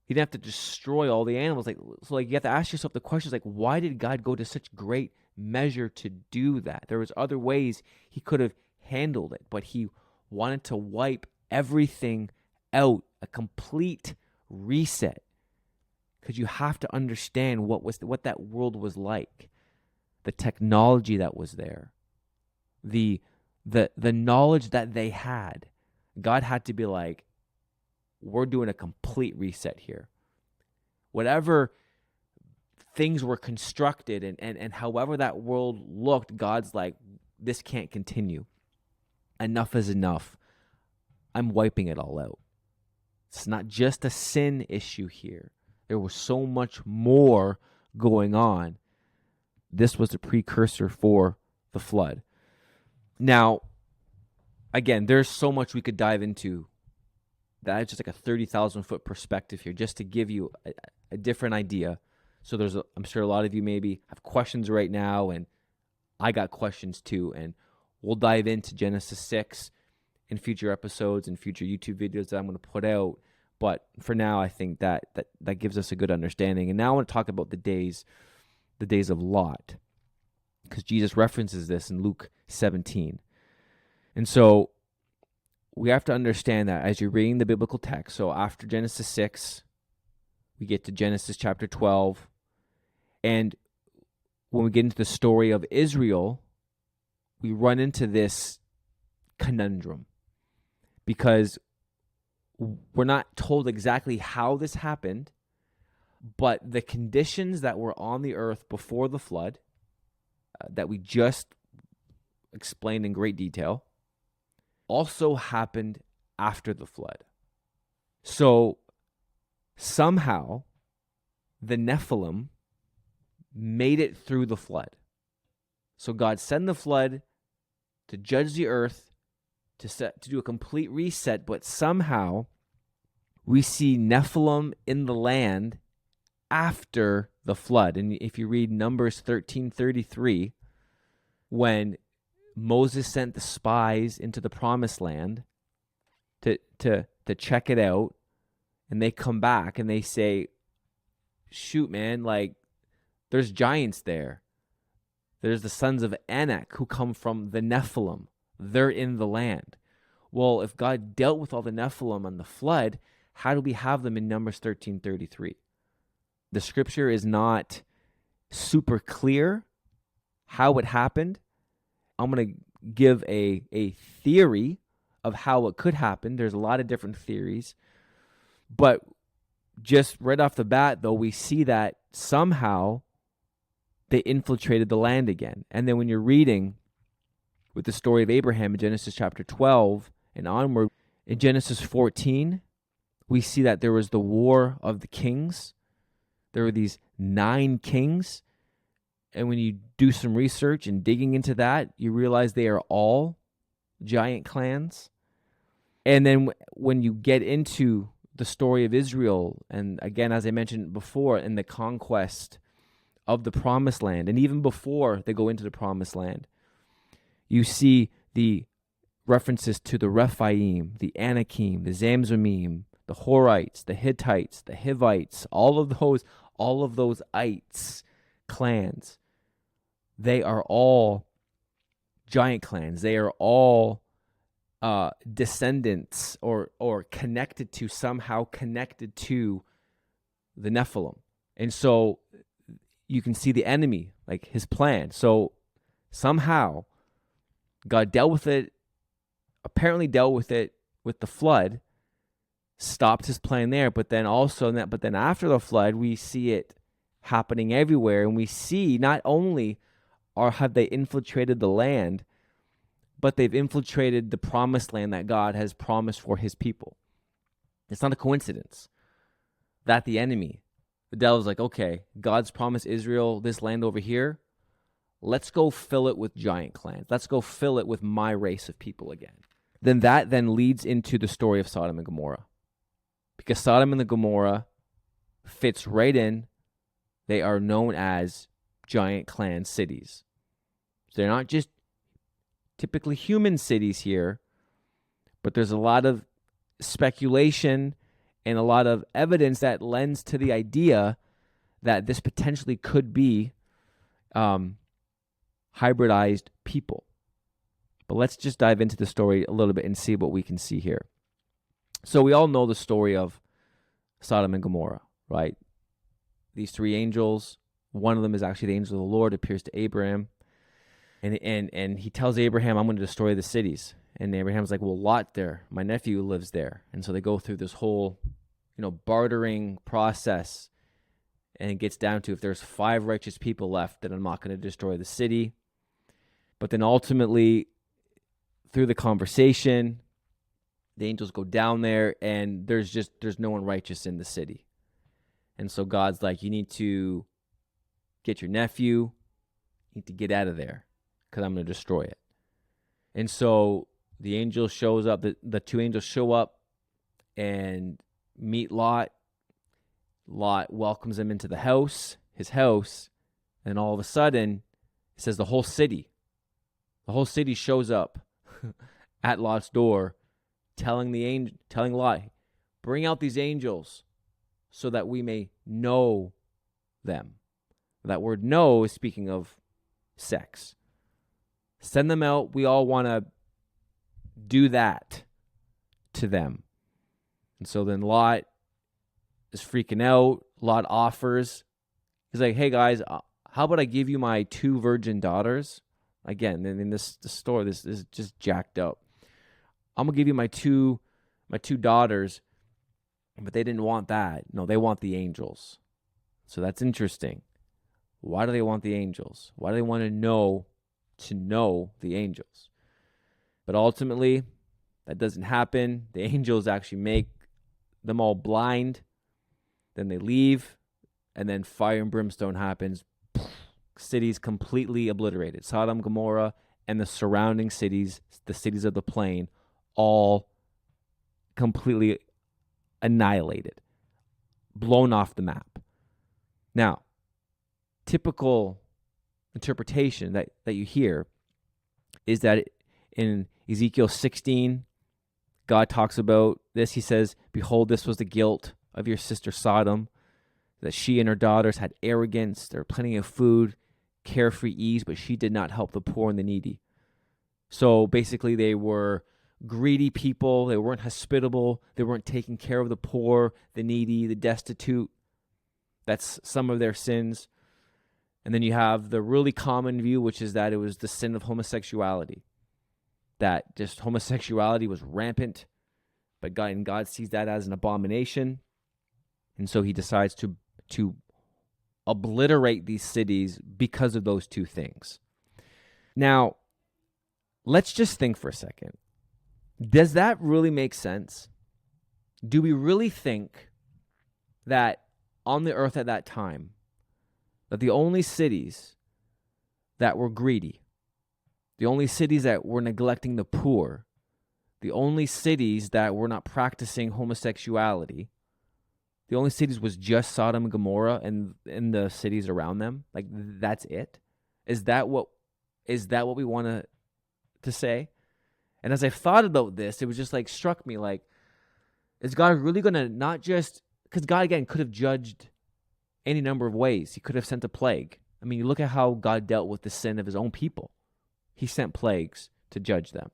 He didn't have to destroy all the animals. So you have to ask yourself the questions like, why did God go to such great measure to do that? There was other ways he could have handled it, but he wanted to wipe everything out, a complete reset. Because you have to understand what that world was like, the technology that was there, the knowledge that they had. God had to be like, we're doing a complete reset here. Whatever things were constructed and however that world looked, God's like, this can't continue. Enough is enough. I'm wiping it all out. It's not just a sin issue here. There was so much more going on. This was a precursor for the flood. Now, again, there's so much we could dive into. That's just like a 30,000 foot perspective here, just to give you a different idea. So I'm sure a lot of you maybe have questions right now, and I got questions too. And we'll dive into Genesis 6 in future episodes and future YouTube videos that I'm going to put out. But for now, I think that gives us a good understanding. And now I want to talk about the days of Lot, because Jesus references this in Luke 17. And so we have to understand that as you're reading the biblical text, so after Genesis 6, we get to Genesis chapter 12. And when we get into the story of Israel, we run into this conundrum, because we're not told exactly how this happened, but the conditions that were on the earth before the flood, that we just explained in great detail, also happened after the flood. So somehow the Nephilim made it through the flood. So God sent the flood to judge the earth, to do a complete reset, but somehow we see Nephilim in the land after the flood. And if you read Numbers 13:33, when Moses sent the spies into the promised land to check it out, and they come back and they say, shoot, man, like, there's giants there. There's the sons of Anak who come from the Nephilim. They're in the land. Well, if God dealt with all the Nephilim on the flood, how do we have them in Numbers 13:33? The scripture is not super clear how it happened. I'm going to give a theory of how it could happen. There's a lot of different theories. But just right off the bat, though, we see that somehow they infiltrated the land again. And then when you're reading with the story of Abraham in Genesis chapter 12 and onward, in Genesis 14, we see that there was the war of the kings. There were these 9 kings. And when you do some research and digging into that, you realize they are all giant clans. And then when you get into the story of Israel, and again, as I mentioned before, in the conquest of the promised land, and even before they go into the promised land, you see the references to the Rephaim, the Anakim, the Zamzumim, the Horites, the Hittites, the Hivites, all of those ites clans. They are all giant clans. They are all descendants or somehow connected to the Nephilim. And so you can see the enemy, like his plan. So somehow God apparently dealt with it with the flood, stopped his plan there, but then after the flood, we see it happening everywhere, and we see not only have they infiltrated the land, but they've infiltrated the promised land that God has promised for his people. It's not a coincidence that the devil's like, okay, God's promised Israel this land over here. Let's go fill it with giant clans. Let's go fill it with my race of people again. Then that leads into the story of Sodom and Gomorrah. Because Sodom and Gomorrah fits right in. They are known as giant clan cities. They're not just typically human cities here, but there's a lot of speculation and a lot of evidence that lends to the idea that this potentially could be hybridized people. But let's just dive into the story a little bit and see what we can see here. So we all know the story of Sodom and Gomorrah, right? These three angels, one of them is actually the angel of the Lord, appears to Abraham. And he tells Abraham, I'm going to destroy the cities. And Abraham's like, well, Lot there, my nephew lives there. And so they go through this whole, bartering process. And it gets down to, if there's 5 righteous people left, then I'm not going to destroy the city. But then ultimately, through the conversation, the angels go down there and there's no one righteous in the city. And so God's like, you need to get your nephew, you need to get out of there because I'm going to destroy it. And so the angel shows up, the 2 angels show up and meet Lot. Lot welcomes him into his house, and all of a sudden, it says the whole city shows up at Lot's door, telling Lot, bring out these angels so that we may know them. That word know is speaking of sex. Send them out. We all want to do that to them. And so then Lot is freaking out. Lot offers. He's like, hey guys, how about I give you my 2 virgin daughters? Again, in the story, this is just jacked up. I'm gonna give you my two daughters, but they didn't want that. No, they want the angels. So that's interesting. Why do they want the angels? Why do they want to know the angels? But ultimately, that doesn't happen. The angels actually make them all blind. Then they leave, and then fire and brimstone happens. Cities completely obliterated. Sodom, Gomorrah, and the surrounding cities, the cities of the plain, all completely annihilated, blown off the map. Now, typical interpretation that you hear is that in Ezekiel 16, God talks about this. He says, behold, this was the guilt of your sister Sodom, that she and her daughters had arrogance. There were plenty of food, carefree ease, but she did not help the poor and the needy. So basically they were greedy people. They weren't hospitable. They weren't taking care of the poor, the needy, the destitute. That's some of their sins. And then you have the really common view, which is that it was the sin of homosexuality, that just homosexuality was rampant, but God sees that as an abomination. And so he decides to obliterate these cities because of those 2 things. Now, let's just think for a second. Does that really make sense? Do we really think that on the earth at that time, that the only cities that were greedy, the only cities that were neglecting the poor, the only cities that were not practicing homosexuality, the only cities was just Sodom and Gomorrah and the cities around them? Like, that's it? Is that what we want to say? And as I thought about this, it was just like struck me like, is God really going to not just, because God again could have judged any number of ways. He could have sent a plague. I mean, you look at how God dealt with the sin of his own people. He sent plagues to judge them.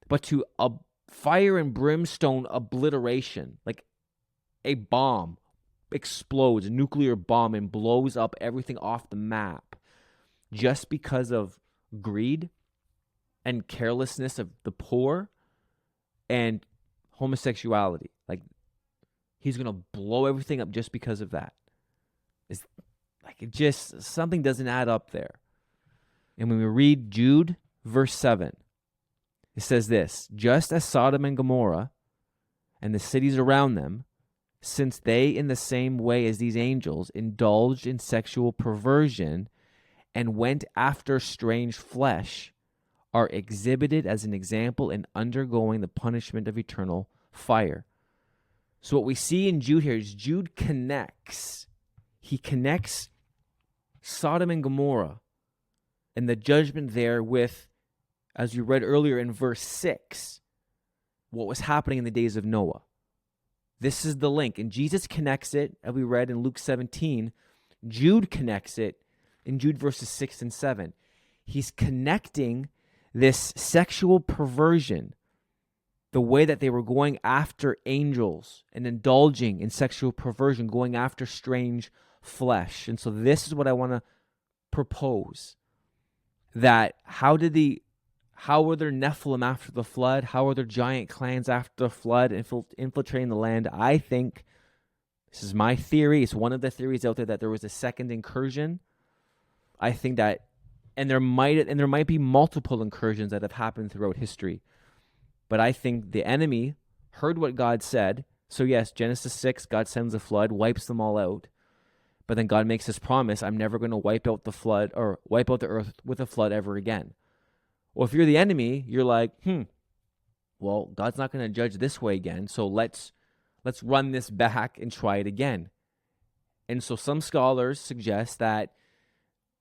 But to a fire and brimstone obliteration, like a bomb explodes, a nuclear bomb, and blows up everything off the map just because of greed and carelessness of the poor and homosexuality. Like, he's going to blow everything up just because of that. It's like, it just, something doesn't add up there. And when we read Jude verse 7, it says this, just as Sodom and Gomorrah and the cities around them, since they in the same way as these angels indulged in sexual perversion and went after strange flesh, are exhibited as an example in undergoing the punishment of eternal fire. So what we see in Jude here is Jude connects. He connects Sodom and Gomorrah And the judgment there with, as you read earlier in verse 6, what was happening in the days of Noah. This is the link. And Jesus connects it, as we read in Luke 17. Jude connects it in Jude verses 6 and 7. He's connecting this sexual perversion, the way that they were going after angels and indulging in sexual perversion, going after strange flesh. And so this is what I want to propose. That how were there Nephilim after the flood? How were there giant clans after the flood infiltrating the land? I think, this is my theory, it's one of the theories out there, that there was a second incursion. I think that, and there might be multiple incursions that have happened throughout history. But I think the enemy heard what God said. So yes, Genesis 6, God sends a flood, wipes them all out. But then God makes this promise, I'm never going to wipe out the flood or wipe out the earth with a flood ever again. Well, if you're the enemy, you're like, well, God's not going to judge this way again, so let's run this back and try it again. And so some scholars suggest that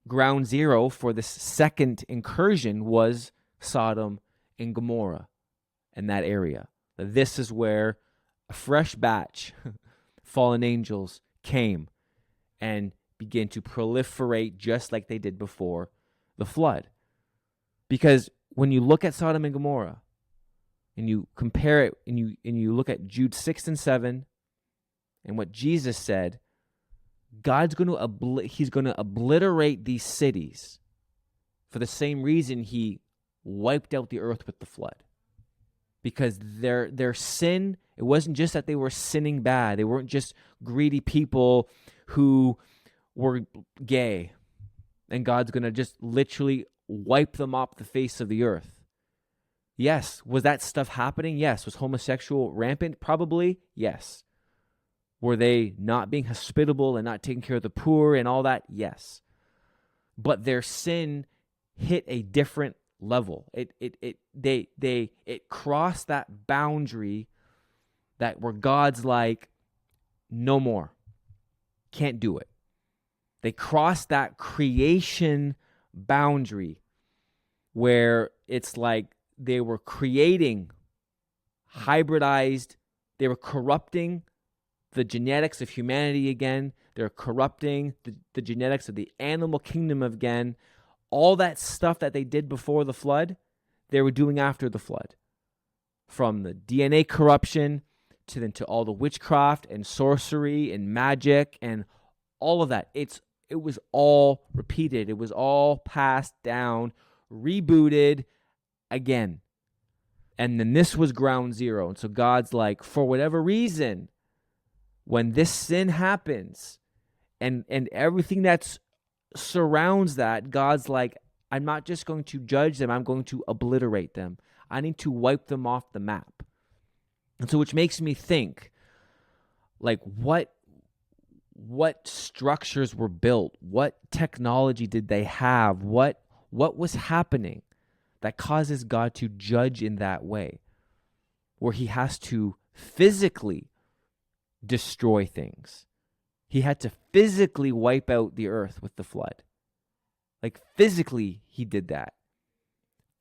ground zero for this second incursion was Sodom and Gomorrah and that area. This is where a fresh batch, fallen angels, came and began to proliferate just like they did before the flood. Because when you look at Sodom and Gomorrah, and you compare it, and you look at Jude 6 and 7, and what Jesus said, God's going to obliterate these cities for the same reason he wiped out the earth with the flood. Because their sin, it wasn't just that they were sinning bad. They weren't just greedy people who were gay. And God's going to just literally wipe them off the face of the earth. Yes. Was that stuff happening? Yes. Was homosexual rampant? Probably. Yes. Were they not being hospitable and not taking care of the poor and all that? Yes. But their sin hit a different level. It crossed that boundary that where God's like, no more. Can't do it. They crossed that creation boundary where it's like they were creating hybridized, they were corrupting the genetics of humanity again. They're corrupting the genetics of the animal kingdom again. All that stuff that they did before the flood, they were doing after the flood. From the DNA corruption to all the witchcraft and sorcery and magic and all of that. It was all repeated. It was all passed down, rebooted again. And then this was ground zero. And so God's like, for whatever reason, when this sin happens and everything that surrounds that, God's like, I'm not just going to judge them, I'm going to obliterate them. I need to wipe them off the map. And so which makes me think, like, what structures were built? What technology did they have? What was happening that causes God to judge in that way, where he has to physically destroy things? He had to physically wipe out the earth with the flood. Like, physically, he did that.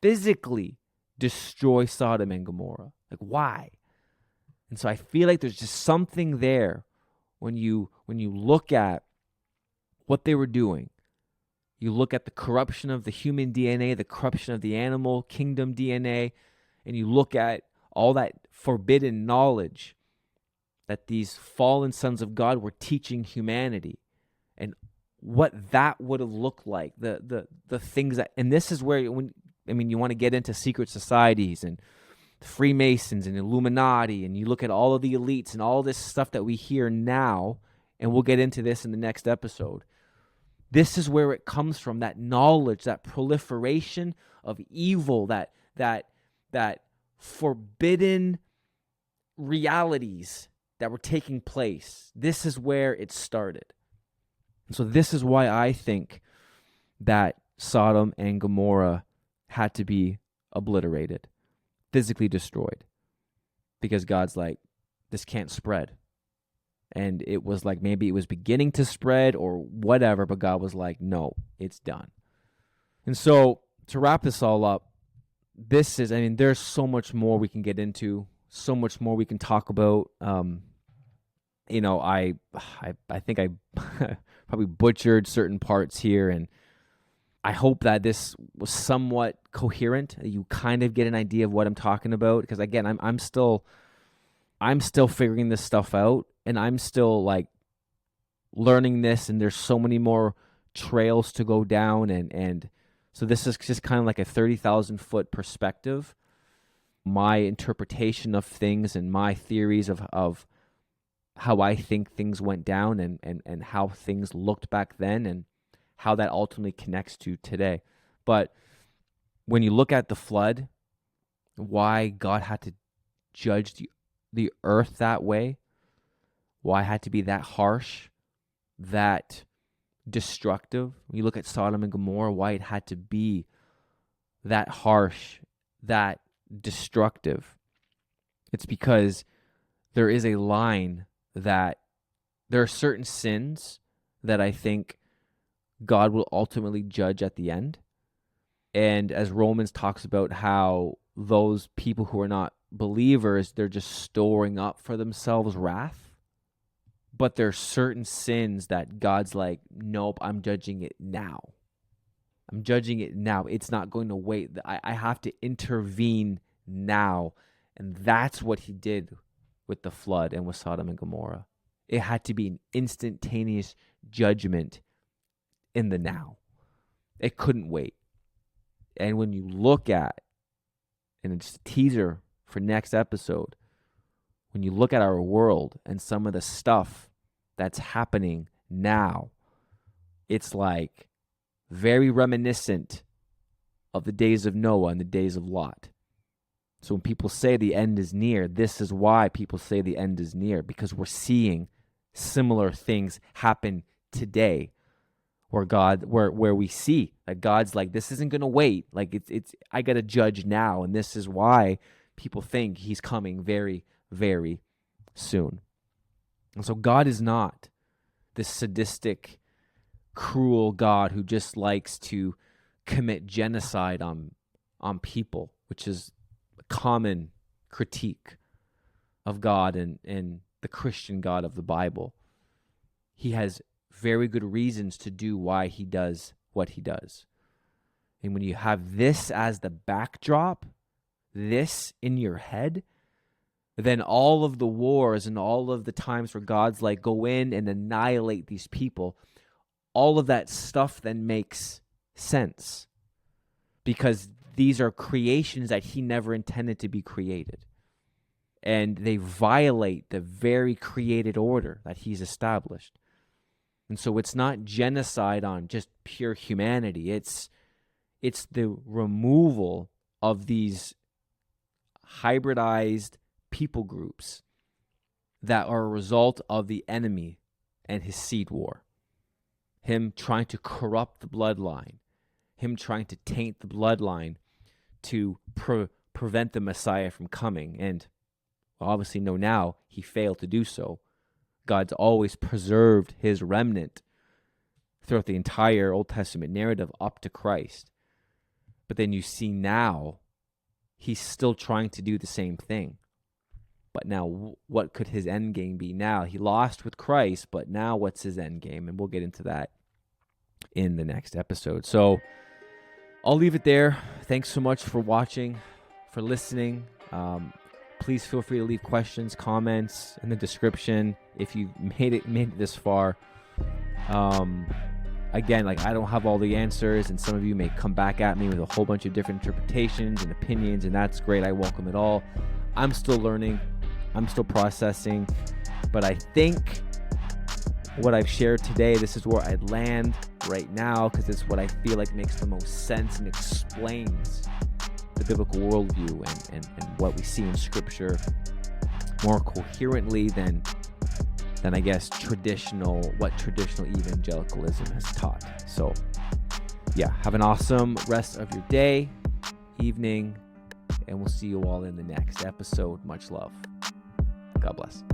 Physically destroy Sodom and Gomorrah. Like, why? And so I feel like there's just something there when you look at what they were doing. You look at the corruption of the human DNA, the corruption of the animal kingdom DNA, and you look at all that forbidden knowledge that these fallen sons of God were teaching humanity, and what that would have looked like, the things that, and this is where you want to get into secret societies and Freemasons and Illuminati, and you look at all of the elites and all this stuff that we hear now, and we'll get into this in the next episode. This is where it comes from, that knowledge, that proliferation of evil, that forbidden realities that were taking place. This is where it started. And so this is why I think that Sodom and Gomorrah had to be obliterated, physically destroyed, because God's like, this can't spread. And it was like, maybe it was beginning to spread or whatever, but God was like, no, it's done. And so to wrap this all up, there's so much more we can get into, so much more we can talk about. I think I probably butchered certain parts here, and I hope that this was somewhat coherent. You kind of get an idea of what I'm talking about, because again, I'm still figuring this stuff out, and I'm still like learning this, and there's so many more trails to go down, and so this is just kind of like a 30,000 foot perspective, my interpretation of things and my theories of how I think things went down, and how things looked back then, and how that ultimately connects to today. But when you look at the flood, why God had to judge the earth that way, why it had to be that harsh, that destructive. When you look at Sodom and Gomorrah, why it had to be that harsh, that destructive. It's because there is a line that there are certain sins that I think God will ultimately judge at the end. And as Romans talks about how those people who are not believers, they're just storing up for themselves wrath. But there are certain sins that God's like, nope, I'm judging it now. I'm judging it now. It's not going to wait. I have to intervene now. And that's what he did with the flood and with Sodom and Gomorrah. It had to be an instantaneous judgment in the now. It couldn't wait. And when you look at, and it's a teaser for next episode, when you look at our world and some of the stuff that's happening now, it's like very reminiscent of the days of Noah and the days of Lot. So when people say the end is near, this is why people say the end is near, because we're seeing similar things happen today, where we see that God's like, this isn't going to wait. Like I got to judge now. And this is why people think he's coming very, very soon. And so God is not this sadistic, cruel God who just likes to commit genocide on people, which is a common critique of God and the Christian God of the Bible. He has very good reasons to do why he does what he does. And when you have this as the backdrop, this in your head, then all of the wars and all of the times where God's like, go in and annihilate these people, all of that stuff then makes sense, because these are creations that he never intended to be created. And they violate the very created order that he's established. And so it's not genocide on just pure humanity. It's the removal of these hybridized people groups that are a result of the enemy and his seed war. Him trying to corrupt the bloodline. Him trying to taint the bloodline to prevent the Messiah from coming. And obviously know now he failed to do so. God's always preserved his remnant throughout the entire Old Testament narrative up to Christ. But then you see now he's still trying to do the same thing. But now what could his end game be now? He lost with Christ, but now what's his end game? And we'll get into that in the next episode. So I'll leave it there. Thanks so much for watching, for listening. Please feel free to leave questions, comments in the description if you made it this far. Again, like, I don't have all the answers, and some of you may come back at me with a whole bunch of different interpretations and opinions, and that's great. I welcome it all. I'm still learning. I'm still processing. But I think what I've shared today, this is where I'd land right now, because it's what I feel like makes the most sense and explains the biblical worldview and what we see in Scripture more coherently than I guess traditional evangelicalism has taught. So yeah, have an awesome rest of your day, evening, and we'll see you all in the next episode. Much love. God bless.